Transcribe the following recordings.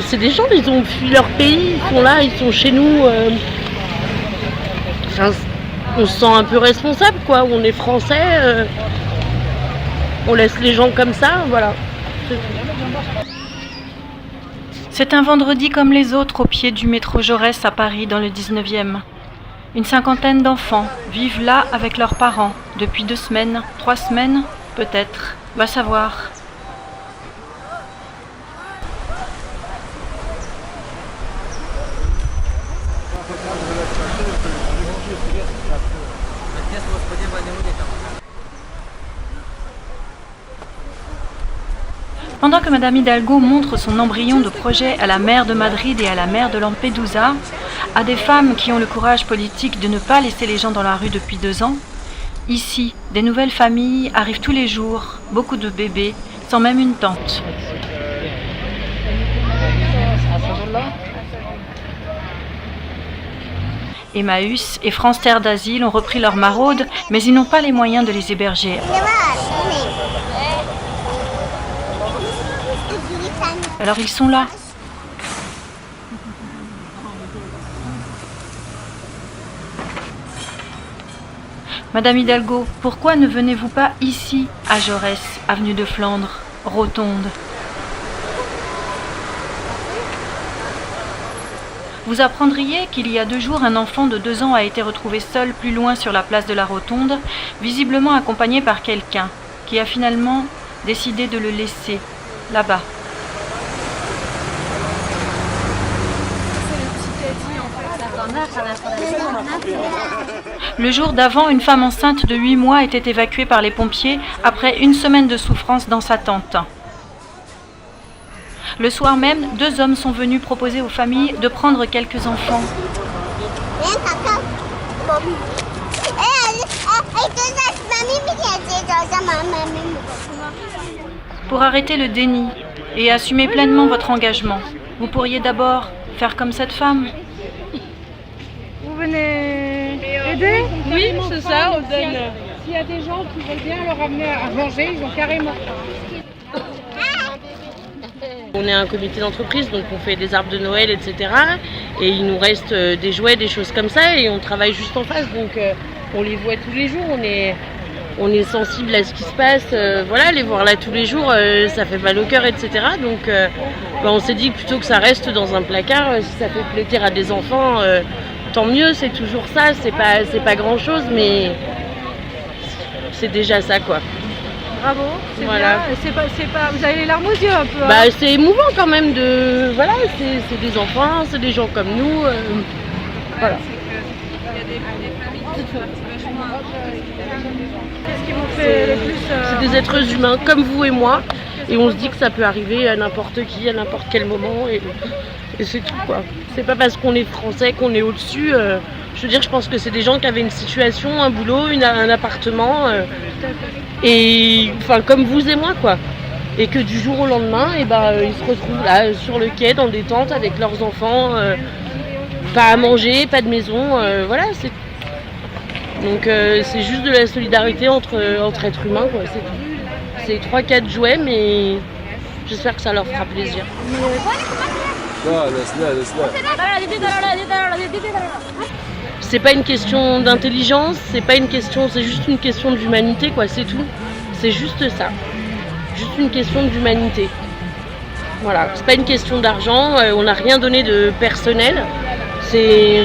C'est des gens, ils ont fui leur pays, ils sont là, ils sont chez nous. Enfin, on se sent un peu responsable, quoi. On est français, on laisse les gens comme ça, voilà. C'est un vendredi comme les autres au pied du métro Jaurès à Paris dans le 19e. Une cinquantaine d'enfants vivent là avec leurs parents depuis 2 semaines, 3 semaines, peut-être, va savoir. Pendant que Madame Hidalgo montre son embryon de projet à la maire de Madrid et à la maire de Lampedusa, à des femmes qui ont le courage politique de ne pas laisser les gens dans la rue depuis 2 ans, ici, des nouvelles familles arrivent tous les jours, beaucoup de bébés, sans même une tente. Emmaüs et France Terre d'Asile ont repris leur maraude, mais ils n'ont pas les moyens de les héberger. Alors ils sont là. Madame Hidalgo, pourquoi ne venez-vous pas ici, à Jaurès, avenue de Flandre, Rotonde? Vous apprendriez qu'il y a 2 jours, un enfant de 2 ans a été retrouvé seul plus loin sur la place de la Rotonde, visiblement accompagné par quelqu'un, qui a finalement décidé de le laisser là-bas. Le jour d'avant, une femme enceinte de 8 mois était évacuée par les pompiers après 1 semaine de souffrance dans sa tente. Le soir même, 2 hommes sont venus proposer aux familles de prendre quelques enfants. Pour arrêter le déni et assumer pleinement votre engagement, vous pourriez d'abord faire comme cette femme. Vous venez aider? Oui, c'est ça, on donne. S'il y a des gens qui veulent bien leur amener à manger, ils ont carrément. On est un comité d'entreprise, donc on fait des arbres de Noël, etc. Et il nous reste des jouets, des choses comme ça, et on travaille juste en face, donc on les voit tous les jours, on est sensible à ce qui se passe, voilà, les voir là tous les jours, ça fait mal au cœur, etc. Donc on s'est dit plutôt que ça reste dans un placard, si ça fait plaisir à des enfants, tant mieux, c'est toujours ça, c'est pas grand chose, mais c'est déjà ça, quoi. Bravo, c'est Voilà. bien. C'est pas, vous avez les larmes aux yeux un peu. Hein. C'est émouvant quand même de, voilà, c'est des enfants, c'est des gens comme nous, voilà. Qu'est-ce qui vous fait le plus C'est des êtres humains comme vous et moi, et on se dit que ça peut arriver à n'importe qui, à n'importe quel moment, et c'est tout, quoi. C'est pas parce qu'on est français qu'on est au-dessus. Je veux dire, je pense que c'est des gens qui avaient une situation, un boulot, un appartement, et enfin comme vous et moi, quoi. Et que du jour au lendemain, ils se retrouvent là sur le quai dans des tentes avec leurs enfants, pas à manger, pas de maison, voilà. Donc c'est juste de la solidarité entre êtres humains, quoi. C'est tout. C'est 3-4 jouets, mais j'espère que ça leur fera plaisir. C'est pas une question d'intelligence, c'est juste une question d'humanité, quoi, c'est tout. C'est juste ça. Juste une question d'humanité. Voilà, c'est pas une question d'argent, on n'a rien donné de personnel. C'est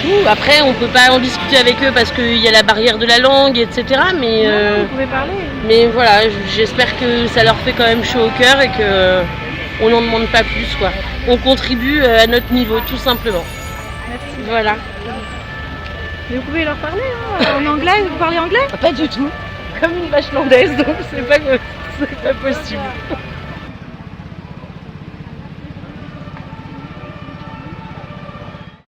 tout. Après, on peut pas en discuter avec eux parce qu'il y a la barrière de la langue, etc. Mais, vous pouvez parler. mais voilà, j'espère que ça leur fait quand même chaud au cœur et qu'on n'en demande pas plus, quoi. On contribue à notre niveau, tout simplement. Merci. Voilà. Mais vous pouvez leur parler hein, en anglais. Vous parlez anglais? Pas du tout. Comme une vache landaise, donc c'est pas possible.